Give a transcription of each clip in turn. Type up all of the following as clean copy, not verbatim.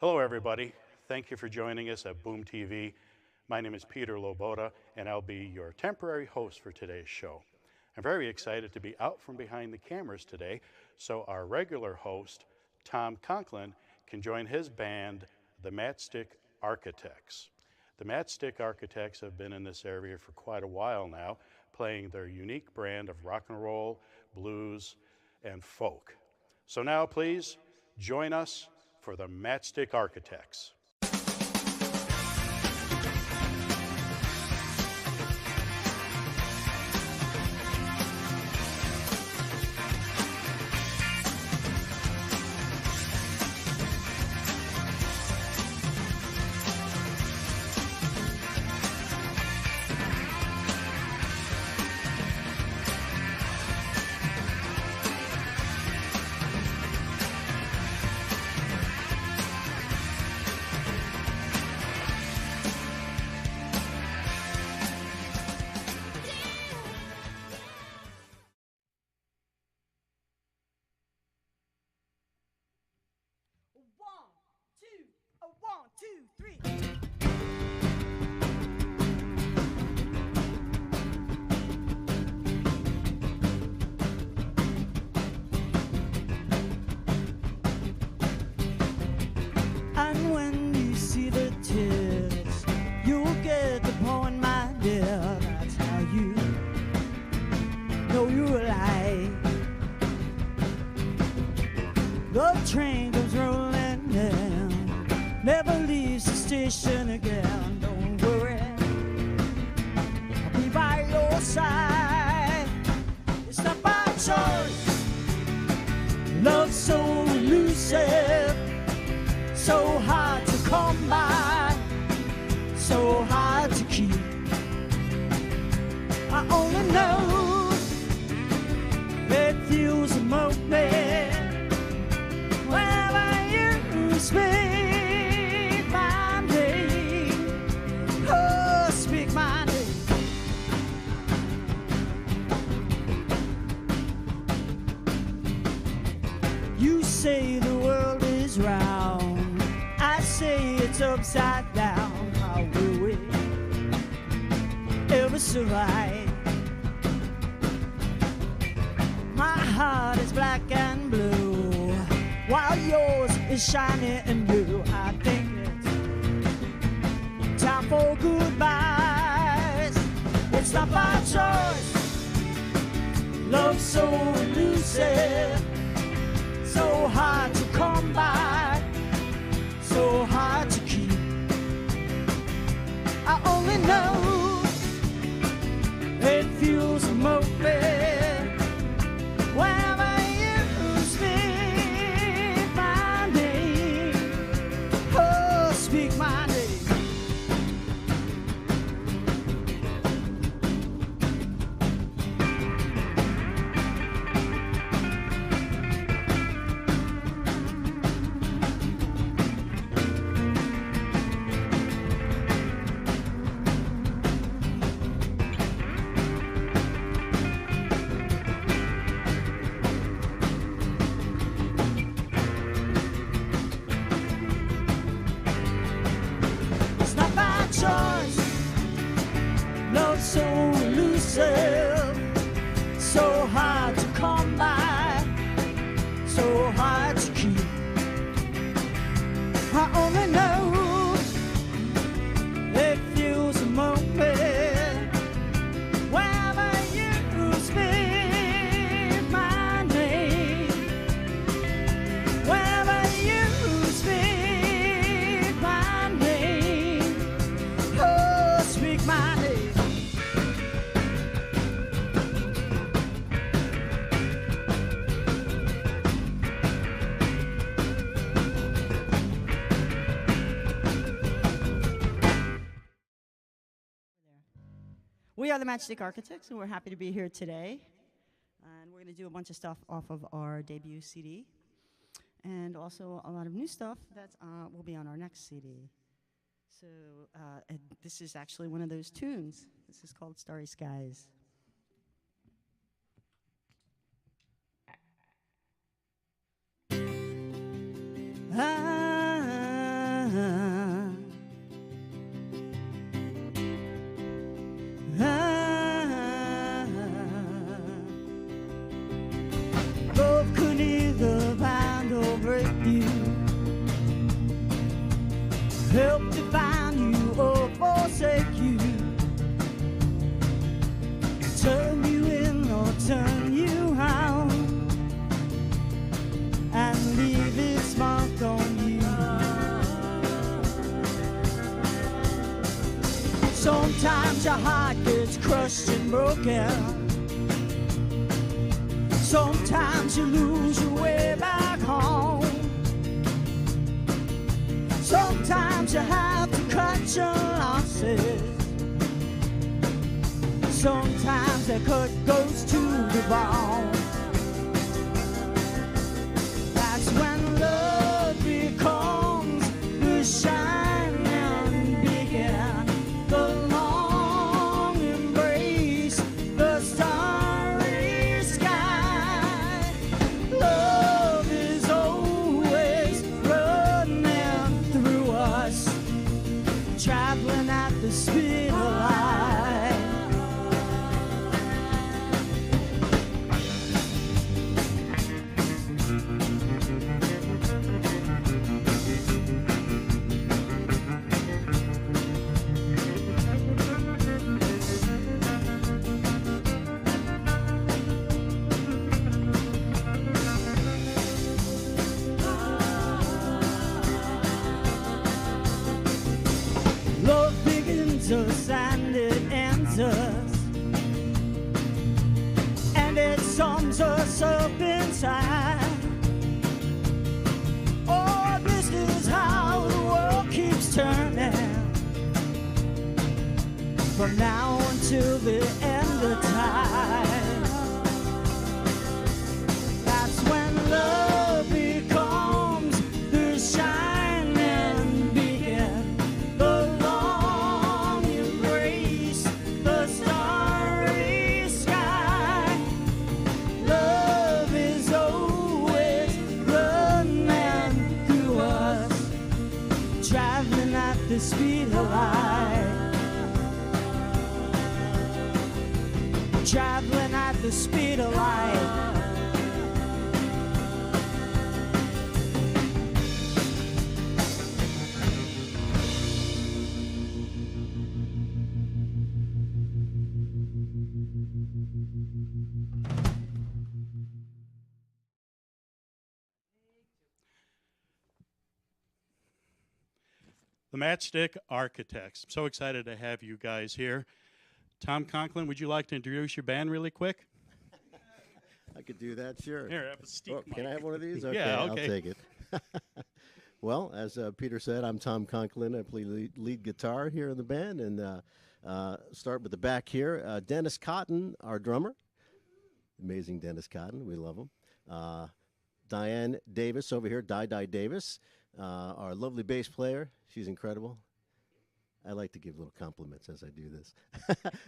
Hello, everybody. Thank you for joining us at Boom TV. My name is Peter Loboda, and I'll be your temporary host for today's show. I'm very excited to be out from behind the cameras today, so our regular host, Tom Conklin, can join his band, the Matchstick Architects. The Matchstick Architects have been in this area for quite a while now, playing their unique brand of rock and roll, blues, and folk. So now, please, join us for the Matchstick Architects. One, two, three. And when you see the tears, you'll get the point, my dear. That's how you know you're alive. The train comes rolling in, never leaves the station again. Don't worry, I'll be by your side. It's not by choice. Love's so elusive, so hard to come by, so hard to keep. I only know it feels a moment whenever you speak my name. Oh, speak my name. You say the world is round, I say it's upside down. How will we ever survive? My heart is black and blue, while yours is shiny and new. I think it's time for goodbyes. It's not by choice. Love's so elusive, so hard to come by, so hard to keep. I only know it feels a moment whenever you speak my name. Oh, speak my name. It's not by choice. Love's so elusive, so hard to come by, so hard to keep. I only know it feels a moment whenever you speak my name. Whenever you speak my name. Oh, speak my name. We are the Matchstick Architects, and we're happy to be here today. And we're going to do a bunch of stuff off of our debut CD, and also a lot of new stuff that will be on our next CD. So and this is actually one of those tunes. This is called Starry Skies. Ah, broken. Sometimes you lose your way back home. Sometimes you have to cut your losses. Sometimes the cut goes to the bone. That's when love becomes the shining beacon, the long embrace, the starry sky. Love is always running through us, traveling at the speed of light. Love begins us and it ends us, and it sums us up inside. Oh, this is how the world keeps turning, from now until the end of time. That's when love becomes the shining beacon, the long embrace, the starry sky. Love is always running through us, traveling at the speed of light. Traveling at the speed of light. The Matchstick Architects. I'm so excited to have you guys here. Tom Conklin, would you like to introduce your band really quick? I could do that, sure. Here, have a steak Oh, can I mic. have one of these? Okay, Yeah, okay. I'll take it. Well, as Peter said, I'm Tom Conklin. I play lead guitar here in the band, and start with the back here. Dennis Cotton, our drummer. Amazing Dennis Cotton. We love him. Diane Davis over here, Di Davis, our lovely bass player. She's incredible. I like to give little compliments as I do this.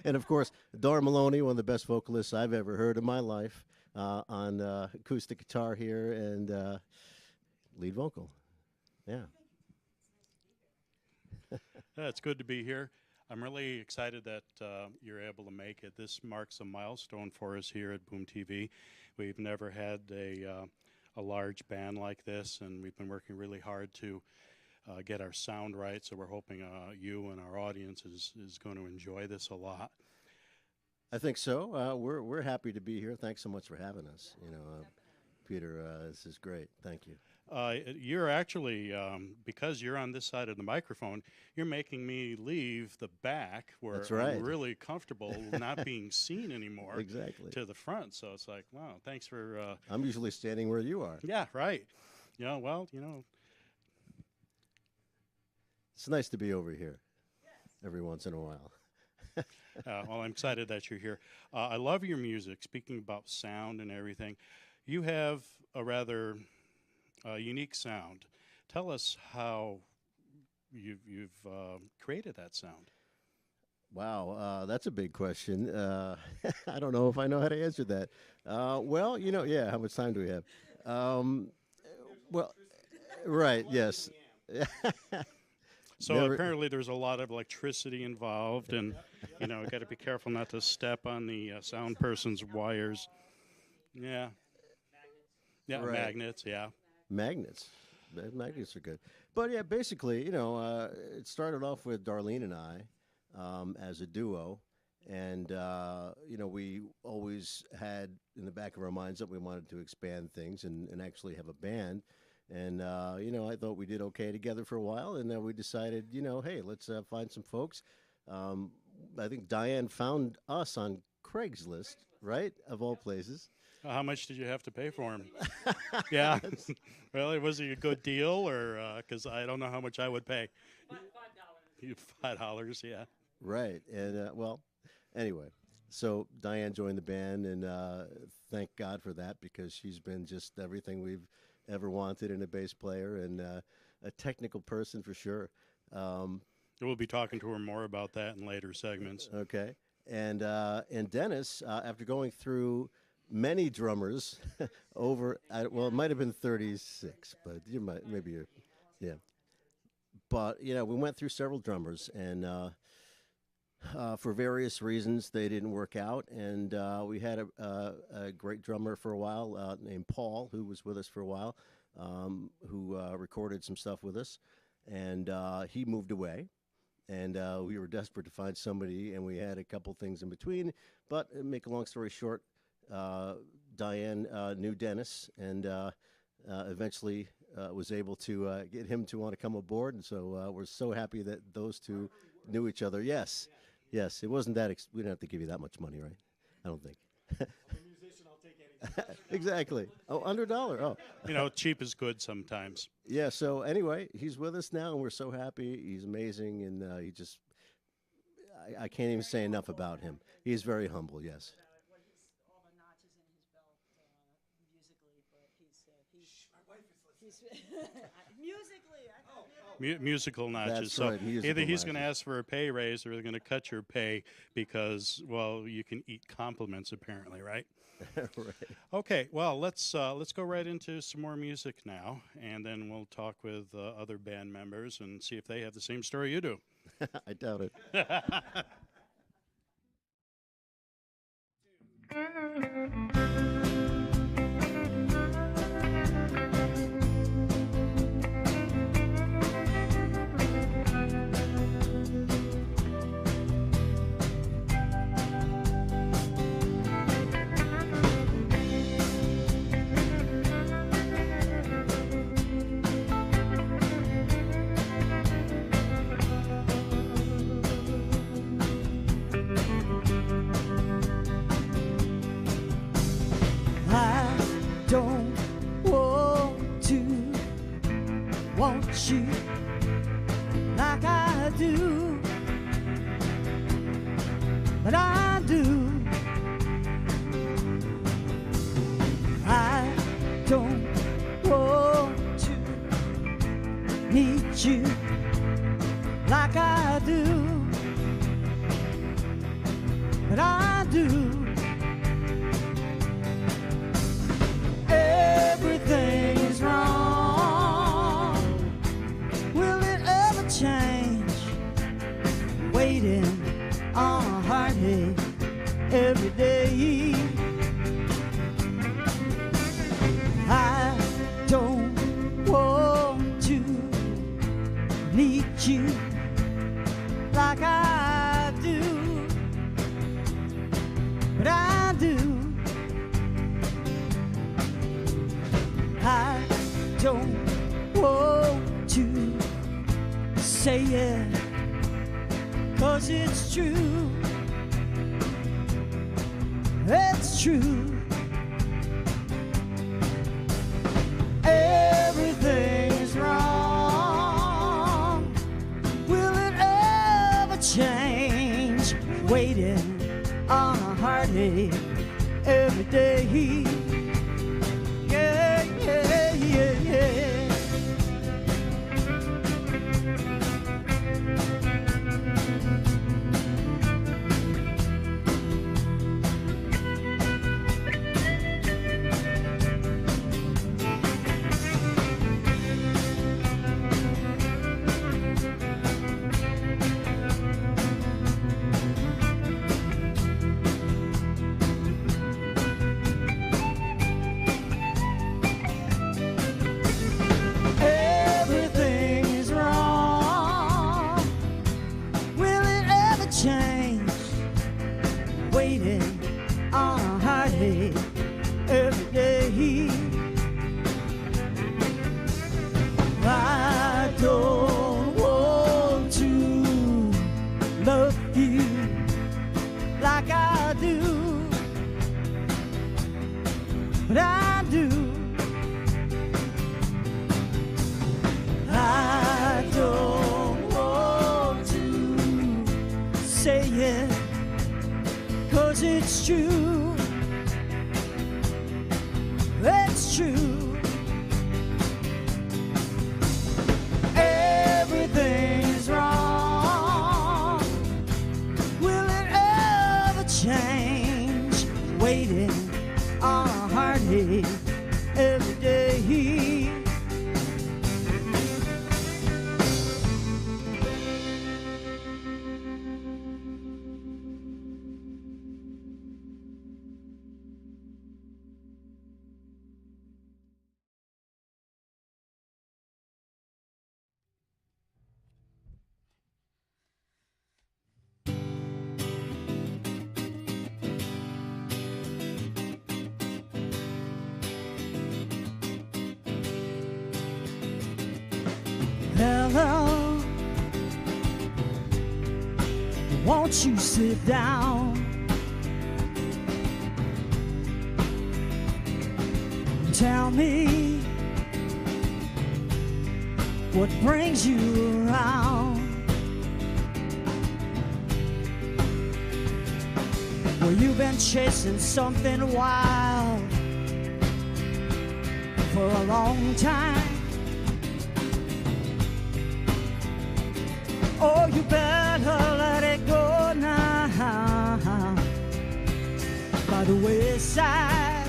And, of course, Dora Maloney, one of the best vocalists I've ever heard in my life, on acoustic guitar here and lead vocal. Yeah. It's good to be here. I'm really excited that you're able to make it. This marks a milestone for us here at Boom TV. We've never had a large band like this, and we've been working really hard to get our sound right, so we're hoping you and our audience is going to enjoy this a lot. I think so. We're happy to be here. Thanks so much for having us. You know, Peter, this is great. Thank you. You're actually, because you're on this side of the microphone, you're making me leave the back where That's right. I'm really comfortable not being seen anymore. Exactly. To the front. So it's like, wow, thanks for... I'm usually standing where you are. Yeah, right. Yeah, well, you know... It's nice to be over here every once in a while. Well, I'm excited that you're here. I love your music. Speaking about sound and everything, you have a rather unique sound. Tell us how you've created that sound. Wow, that's a big question. I don't know if I know how to answer that. Well, you know, yeah, how much time do we have? Well, right, yes. So apparently there's a lot of electricity involved, and you know, got to be careful not to step on the sound person's wires. Yeah. Yeah, Right. magnets, yeah. Magnets. Magnets are good. But yeah, basically, you know, it started off with Darlene and I as a duo. And, you know, we always had in the back of our minds that we wanted to expand things and actually have a band. And, you know, I thought we did okay together for a while. And then we decided, you know, hey, let's find some folks. I think Diane found us on Craigslist, right? Of all places. How much did you have to pay for him? Yeah. Well, was it a good deal, or because I don't know how much I would pay. $5, yeah. Right. And, well, anyway, so Diane joined the band, and thank God for that, because she's been just everything we've ever wanted in a bass player, and a technical person for sure. We'll be talking to her more about that in later segments. Okay. And Dennis, after going through many drummers over, well, it might have been 36, but maybe you're, yeah. But, we went through several drummers, and for various reasons, they didn't work out. And we had a great drummer for a while named Paul, who was with us for a while, who recorded some stuff with us. And he moved away. And we were desperate to find somebody, and we had a couple things in between. But make a long story short, Diane knew Dennis, and eventually was able to get him to want to come aboard. And so we're so happy that those two knew each other. Yes, yes, it wasn't that. We didn't have to give you that much money, right? I don't think. I'm a musician. I'll take anything. Exactly. Oh, under $1. Oh. Cheap is good sometimes. Yeah, so anyway, he's with us now, and we're so happy. He's amazing, and he just, I can't even say enough about him. He's very humble, yes. Well, he's all the notches in his belt musically, but My wife is he's listening. musically. Musical notches. That's So right, musical either he's going to notches. ask for a pay raise, or they're going to cut your pay because, well, you can eat compliments apparently, right? Right. Okay, well, let's go right into some more music now, and then we'll talk with other band members and see if they have the same story you do. I doubt it. You like I do, but I do. I don't want to need you like I do, but I do. Everything is wrong. Change, waiting on a heartache every day. I don't want to need you like I do, but I do. I don't want to say it, 'cause it's true. It's true. Everything's wrong. Will it ever change? Waiting on a heartache every day. Yeah, yeah, yeah, yeah. Like I do. It's true. It's true. Everything's wrong. Will it ever change? Waiting on a heartache every day. Hello, won't you sit down? Tell me what brings you around. Well, you've been chasing something wild for a long time. Oh, you better let it go now. By the wayside,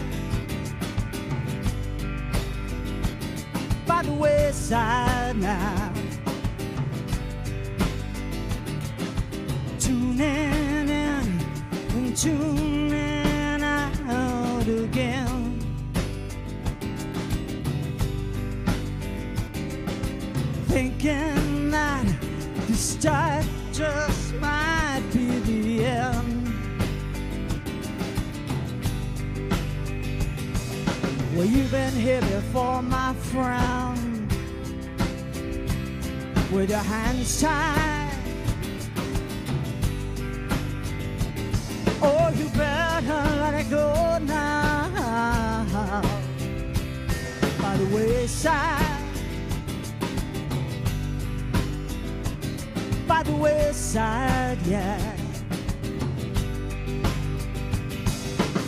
by the wayside now. Tuning in and tuning out again. Thinking that the start just might be the end. Well, you've been here before, my friend, with your hands tied. Oh, you better let it go now. By the wayside, by the wayside, yeah.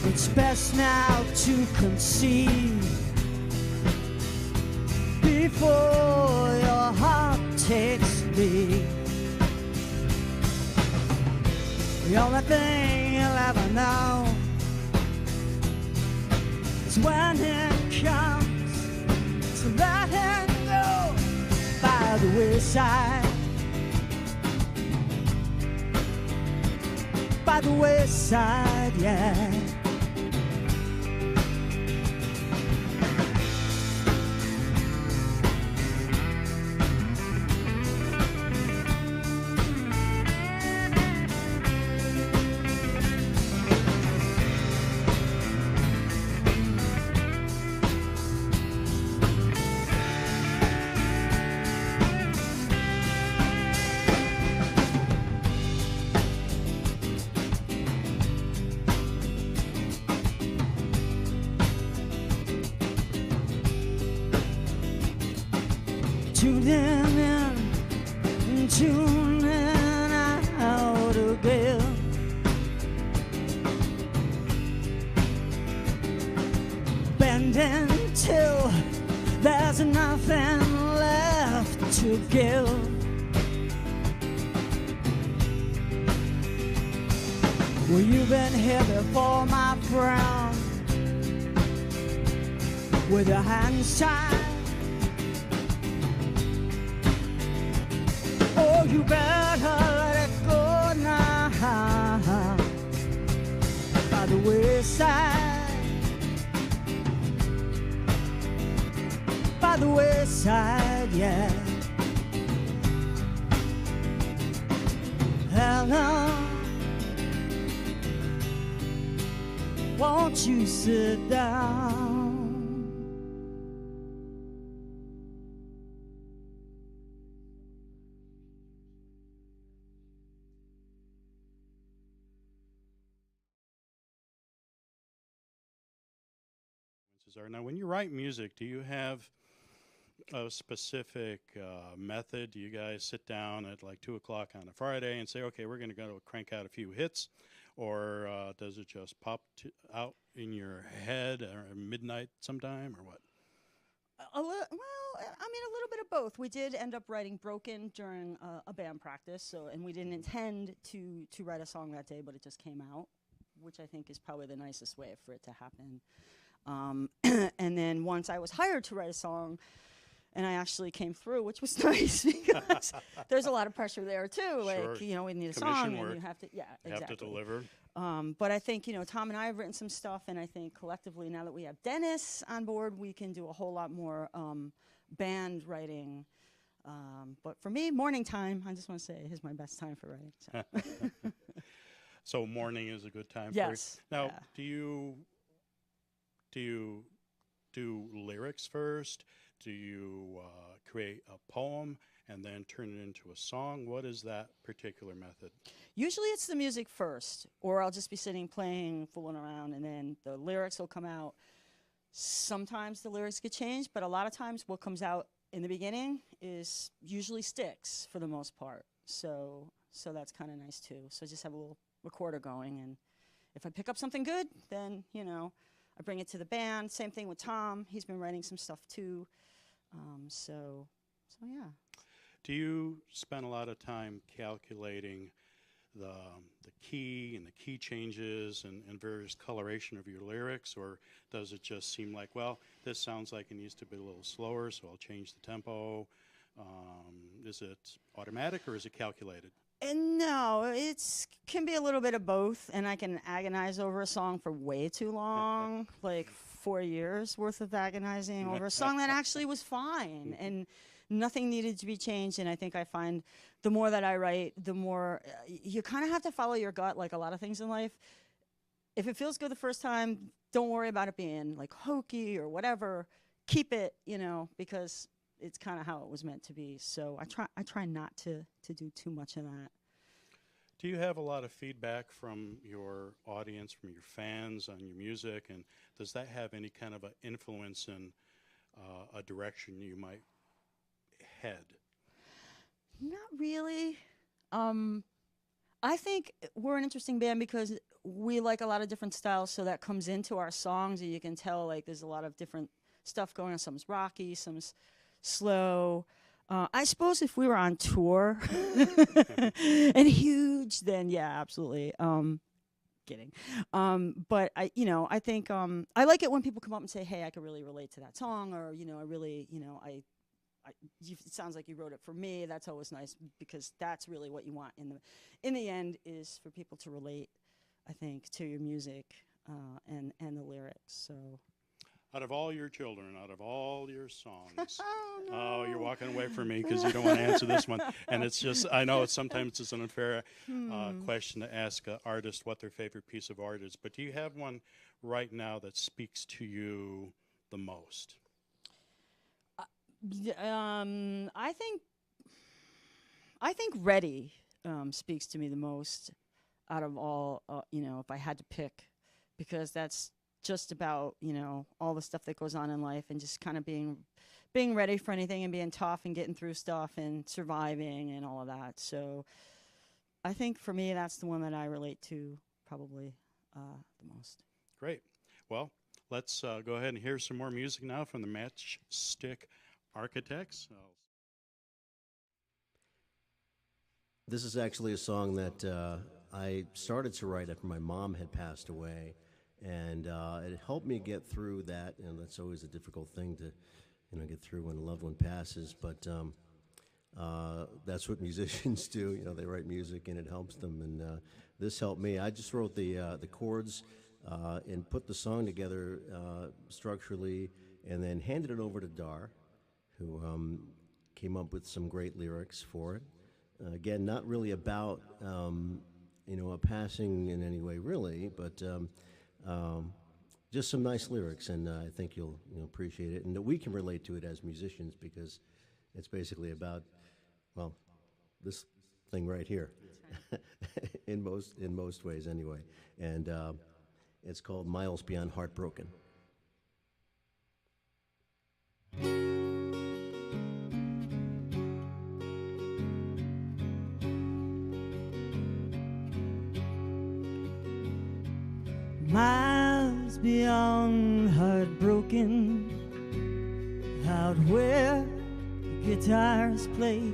It's best now to conceive before your heart takes leave. The only thing you'll ever know is when it comes to let it go. By the wayside, by the wayside, yeah. Tuning in and tuning out again. Bending till there's nothing left to give. Well, you've been here before, my friend, with your hands tied. Oh, you better let it go now. By the wayside, by the wayside, yeah. Hello, won't you sit down? Now, when you write music, do you have a specific method? Do you guys sit down at like 2 o'clock on a Friday and say, okay, we're going to go crank out a few hits? or does it just pop out in your head at midnight sometime, or what? Well, I mean, a little bit of both. We did end up writing "Broken" during a band practice, and we didn't intend to write a song that day, but it just came out, which I think is probably the nicest way for it to happen. And then once I was hired to write a song, and I actually came through, which was nice because there's a lot of pressure there too. Like, Sure. We need a Commission song, work. and you have to, exactly. Have to deliver. But I think, Tom and I have written some stuff, and I think collectively, now that we have Dennis on board, we can do a whole lot more band writing. But for me, morning time, I just want to say, is my best time for writing. So. So morning is a good time Yes. for you. Now, Yeah. do you do lyrics first? Do you create a poem and then turn it into a song? What is that particular method? Usually it's the music first, or I'll just be sitting playing, fooling around, and then the lyrics will come out. Sometimes the lyrics get changed, but a lot of times what comes out in the beginning is usually sticks for the most part. So that's kind of nice too. So just have a little recorder going, and if I pick up something good, then, I bring it to the band. Same thing with Tom. He's been writing some stuff too. So yeah. Do you spend a lot of time calculating the key and the key changes and various coloration of your lyrics, or does it just seem like, well, this sounds like it needs to be a little slower, so I'll change the tempo? Is it automatic or is it calculated? And no, it can be a little bit of both, and I can agonize over a song for way too long, like 4 years worth of agonizing over a song that actually was fine, and nothing needed to be changed. And I think I find the more that I write, the more you kind of have to follow your gut, like a lot of things in life. If it feels good the first time, don't worry about it being like hokey or whatever. Keep it, because it's kind of how it was meant to be. So I try not to do too much of that. Do you have a lot of feedback from your audience, from your fans on your music, and does that have any kind of an influence in a direction you might head? Not really. I think we're an interesting band because we like a lot of different styles, so that comes into our songs, and you can tell like there's a lot of different stuff going on. Some's rocky, some's slow. I suppose if we were on tour and huge, then yeah, absolutely. Kidding. But I think I like it when people come up and say, "Hey, I could really relate to that song," or I really, it sounds like you wrote it for me. That's always nice because that's really what you want in the end is for people to relate, I think, to your music and the lyrics. So. Out of all your children, out of all your songs, Oh, no. oh, you're walking away from me because you don't want to answer this one. And it's just, I know sometimes it's an unfair question to ask an artist what their favorite piece of art is, but do you have one right now that speaks to you the most? I think Ready speaks to me the most out of all, if I had to pick, because that's just about, all the stuff that goes on in life and just kind of being ready for anything and being tough and getting through stuff and surviving and all of that. So I think for me, that's the one that I relate to probably the most. Great. Well, let's go ahead and hear some more music now from the Matchstick Architects. This is actually a song that I started to write after my mom had passed away. And it helped me get through that, and that's always a difficult thing to, get through when a loved one passes. But that's what musicians do. They write music, and it helps them. And this helped me. I just wrote the chords and put the song together structurally, and then handed it over to Dar, who came up with some great lyrics for it. Again, not really about a passing in any way, really, but. Just some nice lyrics, and I think you'll appreciate it, and that we can relate to it as musicians because it's basically about, well, this thing right here, in most ways anyway, and it's called Miles Beyond Heartbroken. beyond heartbroken, out where the guitars play.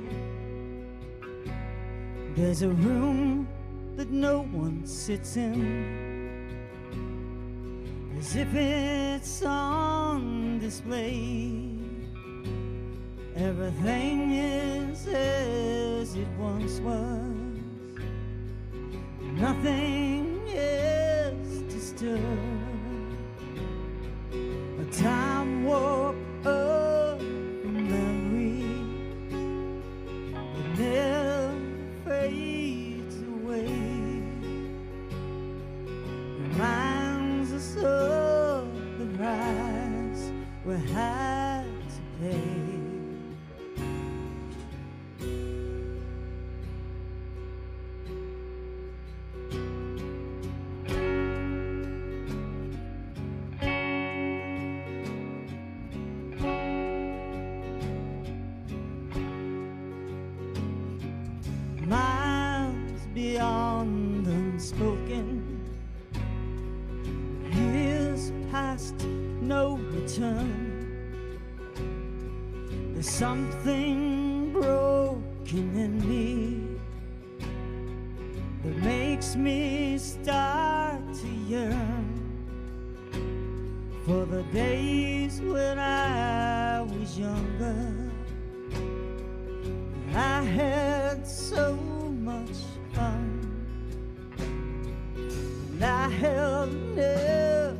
There's a room that no one sits in, as if it's on display. Everything is as it once was, nothing is disturbed. A time warp of memory that never fades away, reminds us of the price we had to pay. Miles beyond unspoken, years past no return. There's something broken in me that makes me start to yearn for the days when I was younger. I had so much fun, and I have never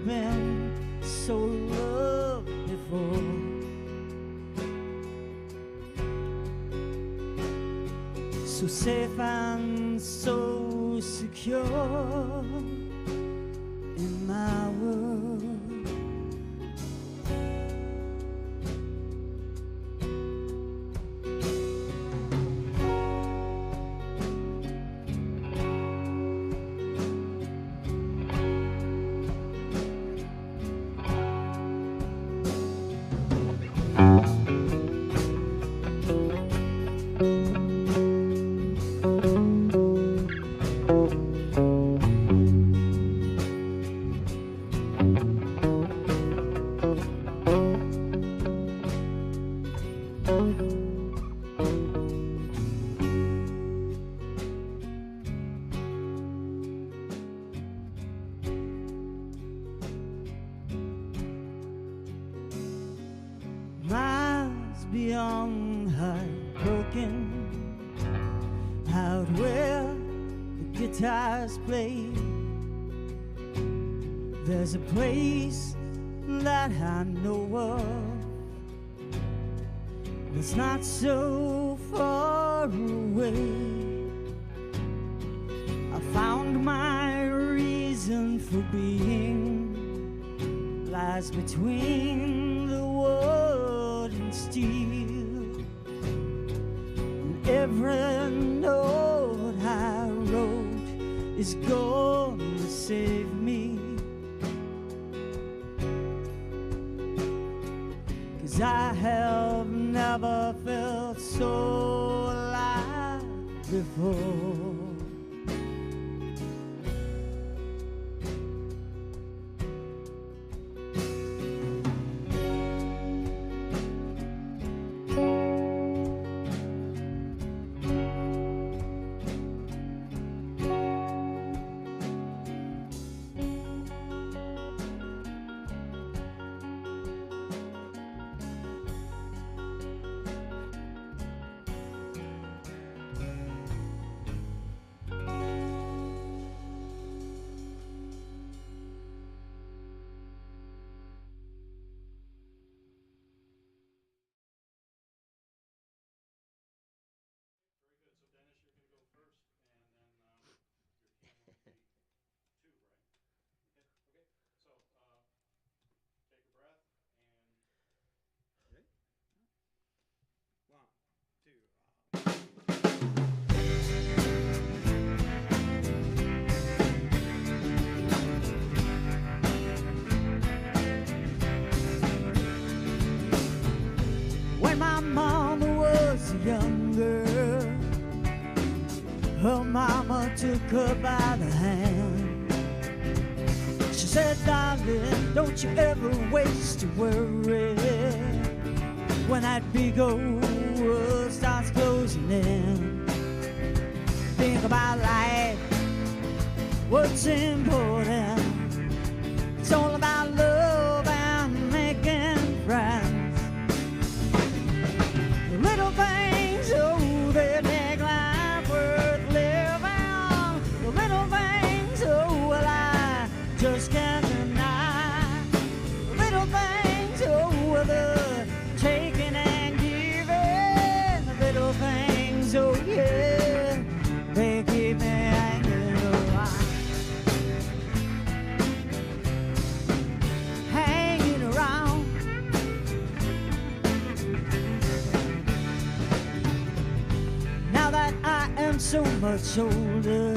been so loved before. So safe and so secure in my world. Miles beyond heartbroken, out where the guitars play. There's a place that I know of that's not so far away. I found my reason for being lies between the wood and steel, and every note I wrote is gonna save me, 'cause I have never felt so alive before. When my mama was younger, her mama took her by the hand. She said, darling, don't you ever waste your worry when that big old world starts closing in. Think about life, what's important. It's all about love and making friends. The little things, oh, they make life worth living. The little things, oh, well, I just can't deny. The little things, oh, well, the taking and giving. The little things, oh, yeah, they keep me hanging around. Hanging around. Now that I am so much older,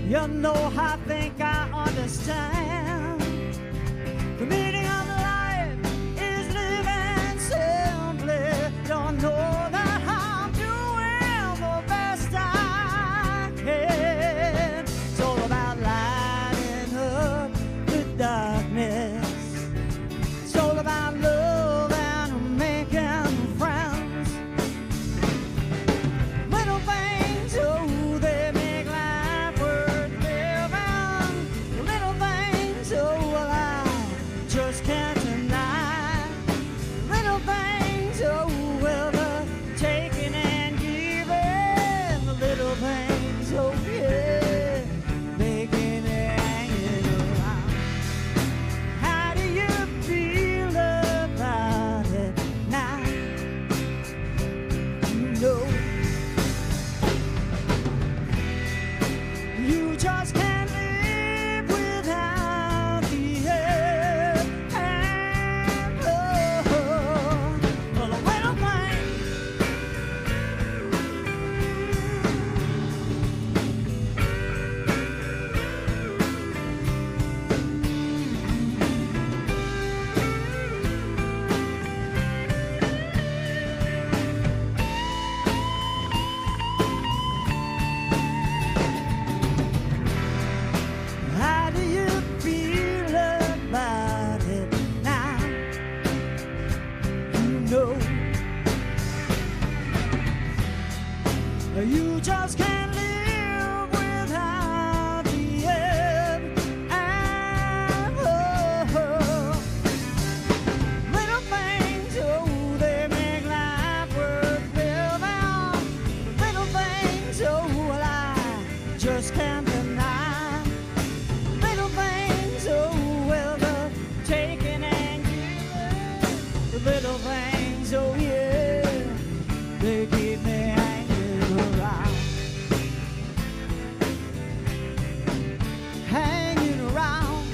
you know, I think I understand. The meaning of life is living simply. Don't know that I'm doing the best I can. It's all about lighting up the darkness. It's all about love and making friends. Little things, oh, they make life worth living. The little things, oh, well, I just can't deny. Little things, oh, well, the taking and giving. The little things, oh, yeah, making it hanging around. How do you feel about it now? You know, you just can't live without the air and love. Well, the little How do you feel about it now? You know, you just can't live without the ebb and flow. Little things, oh, they make life worth living. Little things, oh, well, I just can't deny. Little things, oh, well, the taking and giving. The little things, oh, yeah, they keep me hanging around. Hanging around.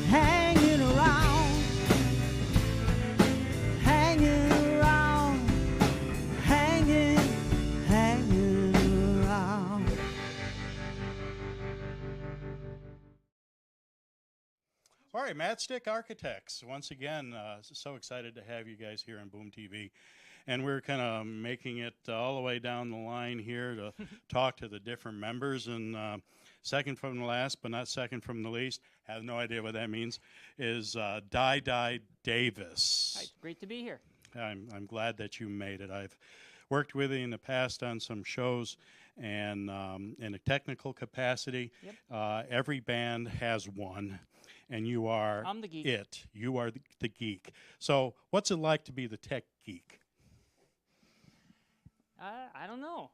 Hanging around. Hanging around. Hanging around. All right, Matchstick Architects. Once again, so excited to have you guys here on Boom TV. And we're kind of making it all the way down the line here to talk to the different members. And second from the last, but not second from the least, have no idea what that means, is Di Davis. Hi, great to be here. I'm glad that you made it. I've worked with you in the past on some shows, and in a technical capacity, every band has one, and you are I'm the geek. it. You are the geek. So what's it like to be the tech geek? I don't know.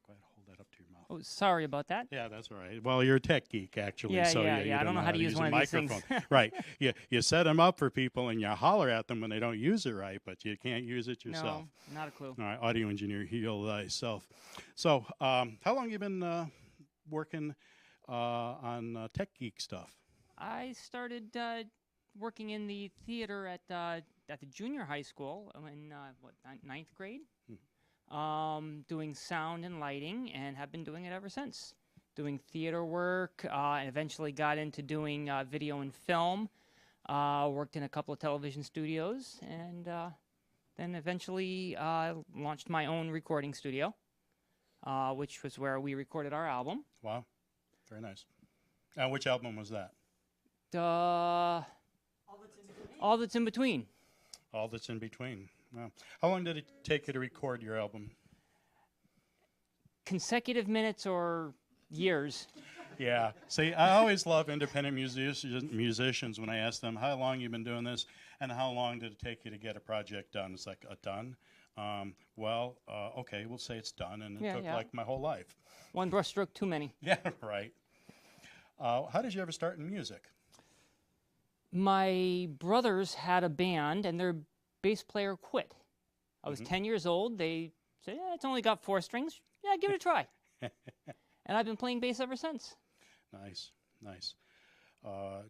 Go ahead, hold that up to your mouth. Oh, sorry about that. Yeah, that's all right. Well, you're a tech geek, actually. Yeah, so yeah, you yeah. I don't know how to use one a of these things. microphone. Right. You set them up for people, and you holler at them when they don't use it right, but you can't use it yourself. No, not a clue. All right, audio engineer, heal thyself. So, how long you been working on tech geek stuff? I started working in the theater at the junior high school in ninth grade, doing sound and lighting, and have been doing it ever since. Doing theater work, and eventually got into doing video and film. Worked in a couple of television studios, and then eventually launched my own recording studio. which was where we recorded our album. Wow, very nice. Which album was that? All That's in Between. All That's in Between. Wow. How long did it take you to record your album? Consecutive minutes or years? Yeah. See, I always love independent musicians when I ask them, how long you been doing this, and how long did it take you to get a project done? It's like, done? Okay, we'll say it's done, and it took like my whole life. One brushstroke too many. Yeah, right. How did you ever start in music? My brothers had a band, and their bass player quit. I was 10 years old. They said, it's only got 4 strings. Yeah, give it a try. And I've been playing bass ever since. Nice, nice.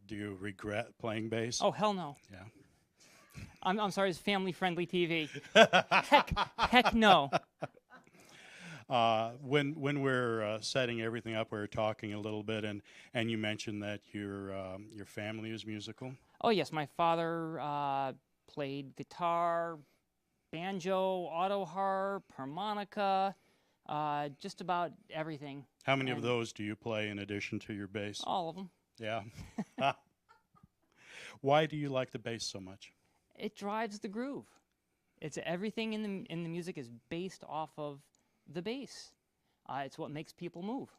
Do you regret playing bass? Oh, hell no. Yeah. I'm sorry, it's family-friendly TV. heck no. When we're setting everything up, we were talking a little bit, and you mentioned that your family is musical. Oh yes, my father played guitar, banjo, auto harp, harmonica, just about everything. How many of those do you play in addition to your bass? All of them. Yeah. Why do you like the bass so much? It drives the groove. It's everything in the music is based off of the bass. It's what makes people move.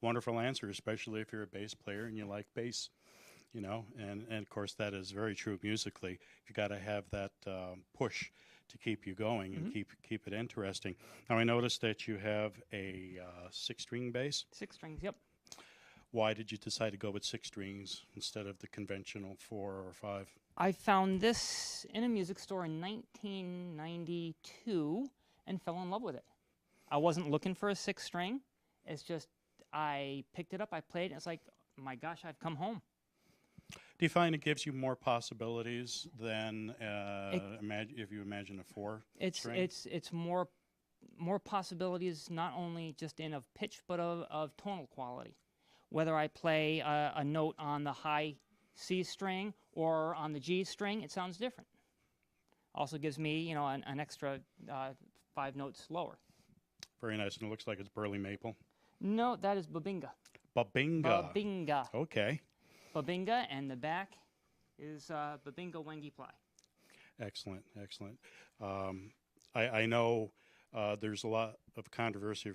Wonderful answer, especially if you're a bass player and you like bass, you know, and of course that is very true musically. You got to have that push to keep you going and keep it interesting. Now I noticed that you have a 6-string bass. 6 strings, yep. Why did you decide to go with 6 strings instead of the conventional 4 or 5? I found this in a music store in 1992 and fell in love with it. I wasn't looking for a 6-string. It's just I picked it up, I played, and it's like, my gosh, I've come home. Do you find it gives you more possibilities than if you imagine a 4-string? It's more possibilities, not only just in of pitch, but of tonal quality. Whether I play a note on the high C string or on the G string, it sounds different. Also gives me, you know, an extra 5 notes lower. Very nice, and it looks like it's burley maple. No, that is babinga. Babinga. Babinga. Okay. Babinga, and the back is babinga wengi ply. Excellent, excellent. I know there's a lot of controversy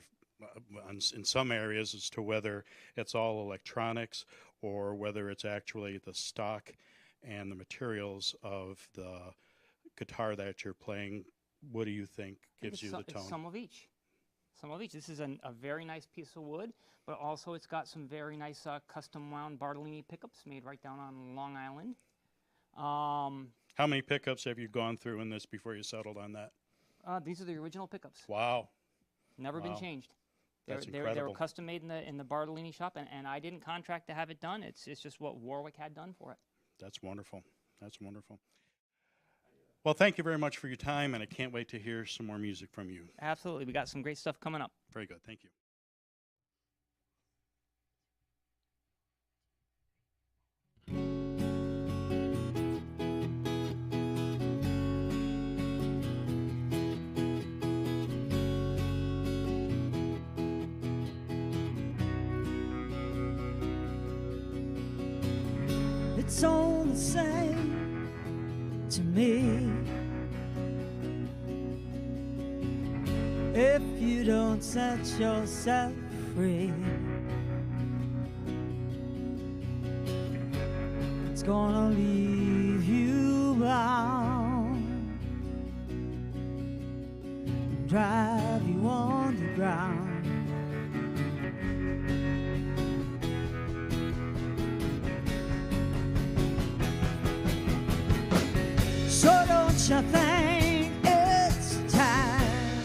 in some areas as to whether it's all electronics or whether it's actually the stock and the materials of the guitar that you're playing. What do you think gives you the tone? It's some of each. Some of each. This is a very nice piece of wood, but also it's got some very nice custom wound Bartolini pickups made right down on Long Island. How many pickups have you gone through in this before you settled on that? These are the original pickups. Wow. Never been changed. That's They incredible. were custom made in the Bartolini shop, and I didn't contract to have it done. It's just what Warwick had done for it. That's wonderful. That's wonderful. Well, thank you very much for your time, and I can't wait to hear some more music from you. Absolutely. We got some great stuff coming up. Very good. Thank you. It's all the same to me if you don't set yourself free. It's gonna leave you bound, drive you on the ground. So don't you think it's time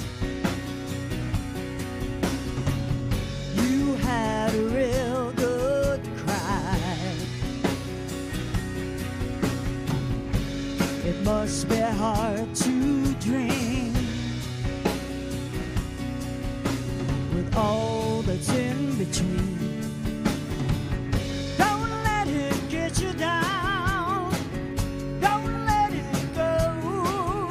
you had a real good cry? It must be hard to dream with all that's in between. Don't let it get you down. Don't let it go.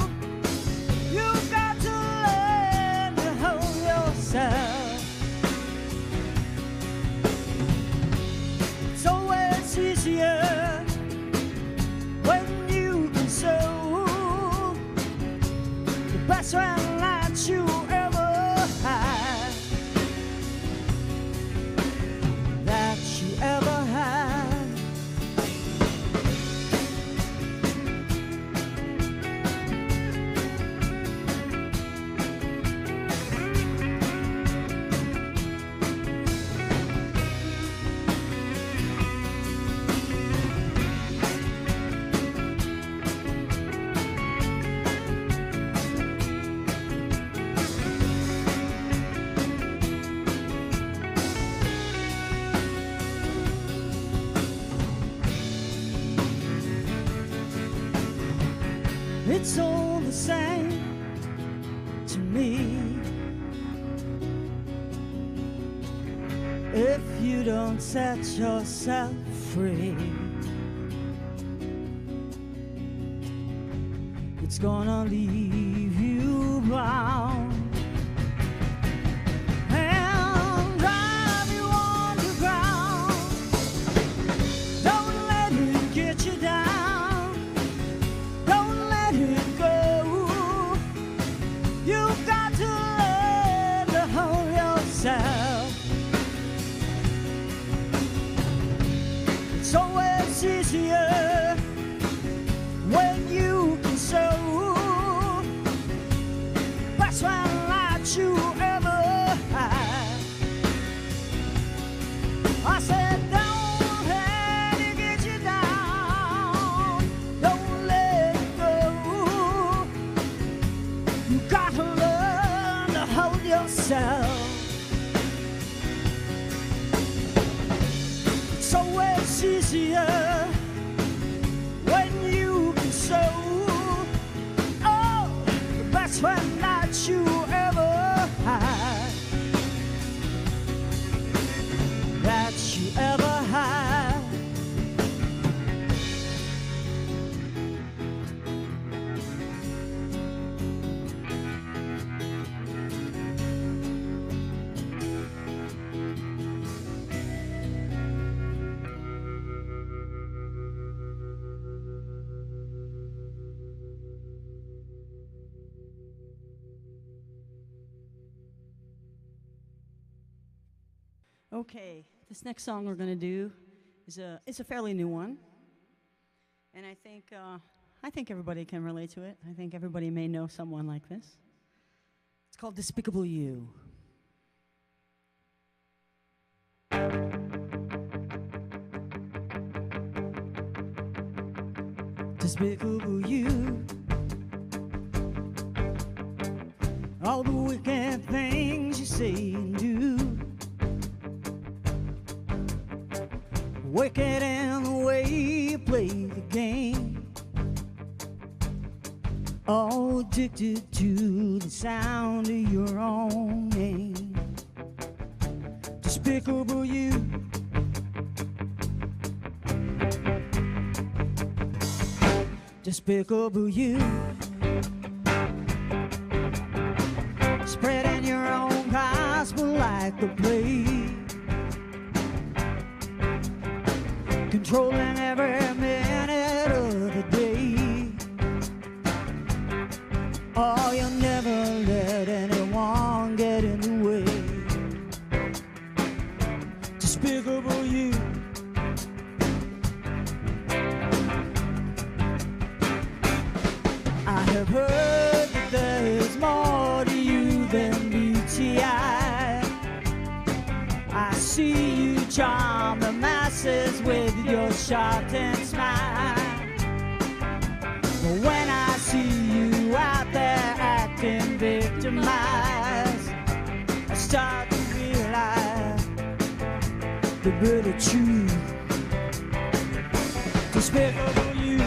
it's all the same to me. If you don't set yourself free, it's gonna leave you bound and drive you underground. Don't let it get you down. Don't let it go. You've got to learn to hold yourself. It's always easier when you can show best one light you ever had. I said, don't let it get you down. Don't let it go. You gotta learn to hold yourself. It's always easier when you can show the best friend that you ever had, that you ever had. Okay, this next song we're gonna do is a fairly new one, and I think everybody can relate to it. I think everybody may know someone like this. It's called "Despicable You." Despicable you, all the wicked things you say and do. Wicked in the way you play the game, all addicted to the sound of your own name. Despicable you, despicable you, spreading your own gospel like a plague, controlling every minute of the day. Oh, you'll never let anyone get in the way. Despicable you, I have heard that there's more to you than beauty. I see you charm the masses with your shouting smile. But when I see you out there acting victimized, I start to realize the bitter truth. Despicable you.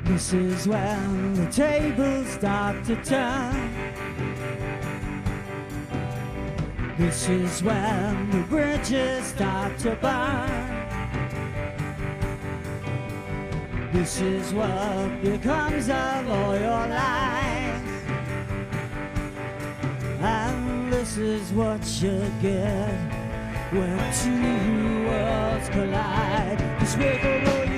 This is when the tables start to turn. This is when the bridges start to burn. This is what becomes of all your lies. And this is what you get when two worlds collide. Despicable you.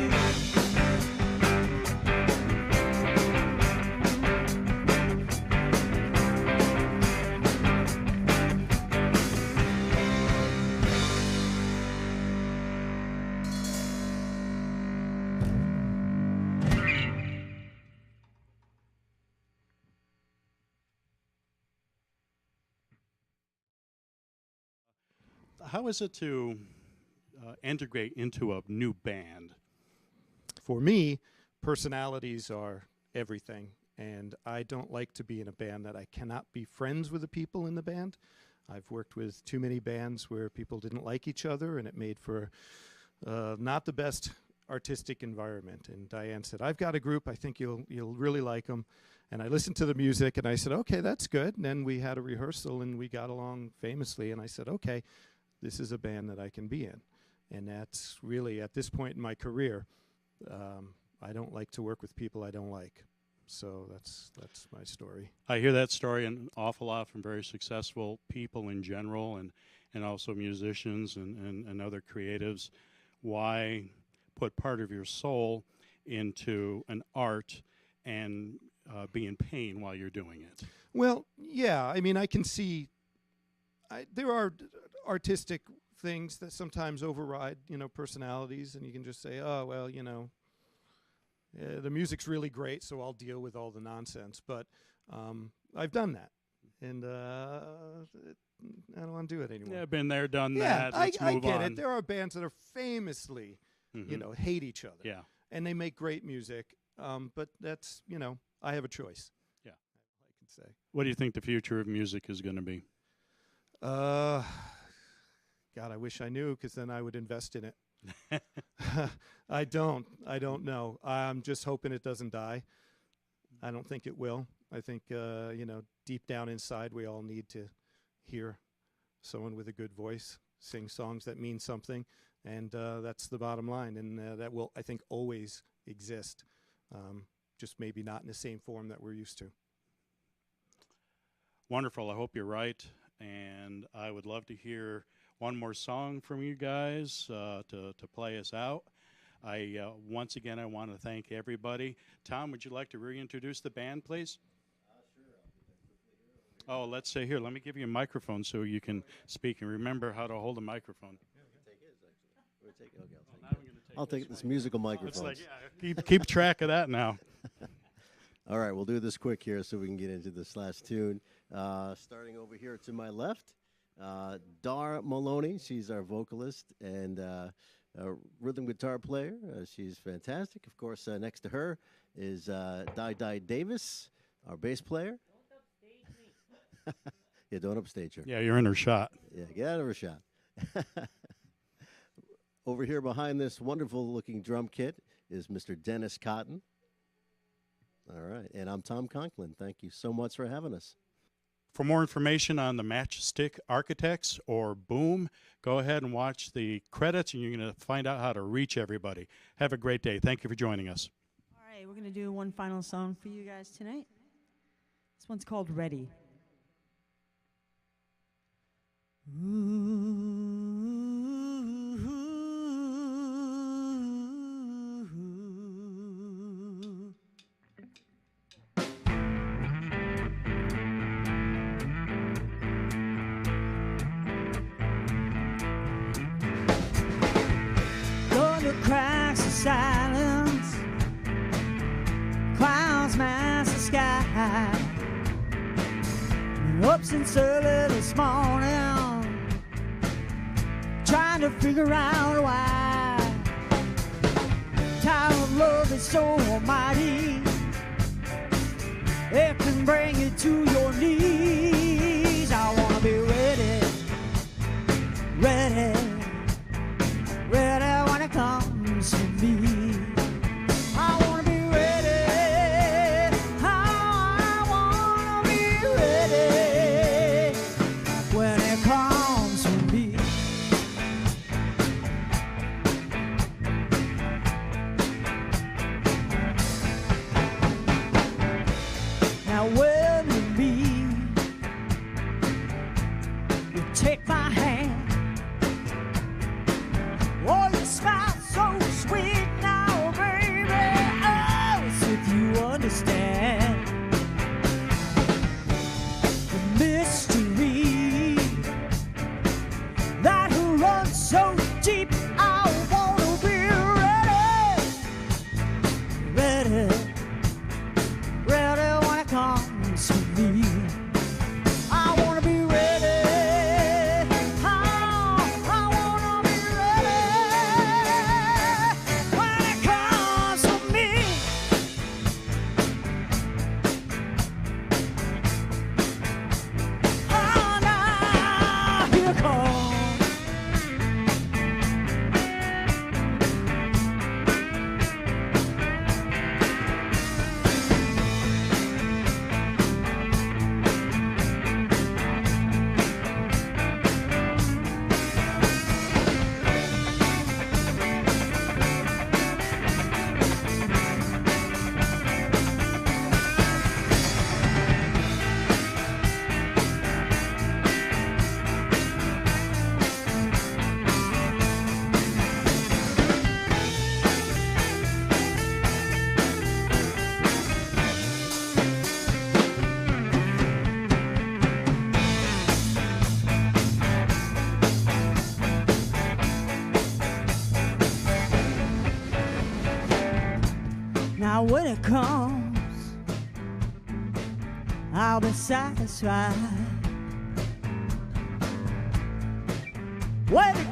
how is it to integrate into a new band? For me, personalities are everything, and I don't like to be in a band that I cannot be friends with the people in the band. I've worked with too many bands where people didn't like each other, and it made for not the best artistic environment. And Diane said, I've got a group, I think you'll really like them. And I listened to the music, and I said, okay, that's good. And then we had a rehearsal, and we got along famously, and I said, okay, this is a band that I can be in. And that's really, at this point in my career, I don't like to work with people I don't like. So that's my story. I hear that story an awful lot from very successful people in general, and also musicians and other creatives. Why put part of your soul into an art and be in pain while you're doing it? Well, yeah, I mean, I can see there are artistic things that sometimes override, personalities, and you can just say, oh, well, the music's really great, so I'll deal with all the nonsense. But I've done that, and I don't want to do it anymore. Yeah, been there, done Yeah, that. Let's I move get on. it. There are bands that are famously, hate each other. Yeah. And they make great music, but that's, I have a choice. Yeah. I can say. What do you think the future of music is going to be? God, I wish I knew, because then I would invest in it. I don't know. I'm just hoping it doesn't die. I don't think it will. I think, deep down inside, we all need to hear someone with a good voice sing songs that mean something, and that's the bottom line. And that will, I think, always exist, just maybe not in the same form that we're used to. Wonderful. I hope you're right. And I would love to hear one more song from you guys to play us out. Once again, I want to thank everybody. Tom, would you like to reintroduce the band, please? Sure. Oh, let's say here. Let me give you a microphone so you can speak and remember how to hold a microphone. Take his, actually. We're taking, okay, I'll take this musical microphone. It's like, yeah, keep track of that now. All right, we'll do this quick here so we can get into this last tune. Starting over here to my left, Dar Maloney. She's our vocalist and rhythm guitar player. She's fantastic. Of course, next to her is Di Davis, our bass player. Don't upstage me. Yeah, don't upstage her. Yeah, you're in her shot. Yeah, get out of her shot. Over here behind this wonderful-looking drum kit is Mr. Dennis Cotton. All right, and I'm Tom Conklin. Thank you so much for having us. For more information on the Matchstick Architects or Boom, go ahead and watch the credits, and you're going to find out how to reach everybody. Have a great day. Thank you for joining us. All right, we're going to do one final song for you guys tonight. This one's called Ready. Thunder cracks the silence, clouds mask the sky. Up since early this morning, trying to figure out why. Time of love is so almighty, it can bring you to your knees. I wanna be ready, ready, ready when it comes to me. I wanna be ready, I wanna be ready when it comes to me. Now when we meet, when it comes, I'll be satisfied. When it